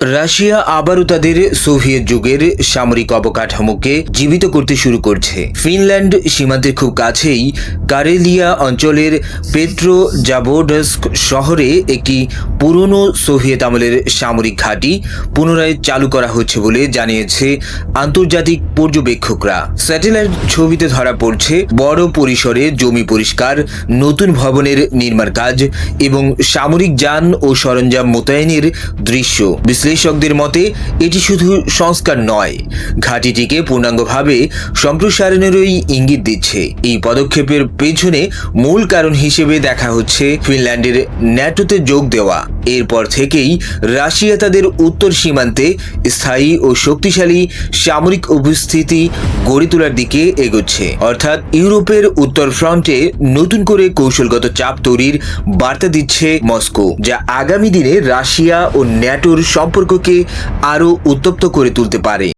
Russia আবারও তাদের Soviet যুগের সামরিক অবকাঠামোকে জীবিত করতে শুরু করছে। ফিনল্যান্ড সীমান্তের খুব কাছেই কারেলিয়া অঞ্চলের পেট্রোজাবোডস্ক শহরে একটি পুরনো সোভিয়েত আমলের সামরিক ঘাঁটি পুনরায় চালু করা হচ্ছে বলে জানিয়েছে আন্তর্জাতিক পর্যবেক্ষকরা। স্যাটেলাইট ছবিতে ধরা পড়ছে বড় পরিসরে জমি পরিষ্কার, নতুন ভবনের নির্মাণ কাজ এবং সামরিক যান ও সরঞ্জাম মোতায়েনের দৃশ্য। বিশ্লেষকদের মতে এটি শুধু সংস্কার নয়, ঘাঁটিটিকে পূর্ণাঙ্গভাবে সম্প্রসারণেরই ইঙ্গিত দিচ্ছে। এই পদক্ষেপের পেছনে মূল কারণ হিসেবে দেখা হচ্ছে ফিনল্যান্ডের ন্যাটোতে যোগ দেওয়া। এরপর থেকেই রাশিয়া তাদের উত্তর সীমান্তে স্থায়ী ও শক্তিশালী সামরিক উপস্থিতি গড়ে তোলার দিকে এগোচ্ছে, অর্থাৎ ইউরোপের উত্তর ফ্রন্টে নতুন করে কৌশলগত চাপ তৈরির বার্তা দিচ্ছে মস্কো, যা আগামী দিনে রাশিয়া ও ন্যাটোর সম্পর্ককে আরও উত্তপ্ত করে তুলতে পারে।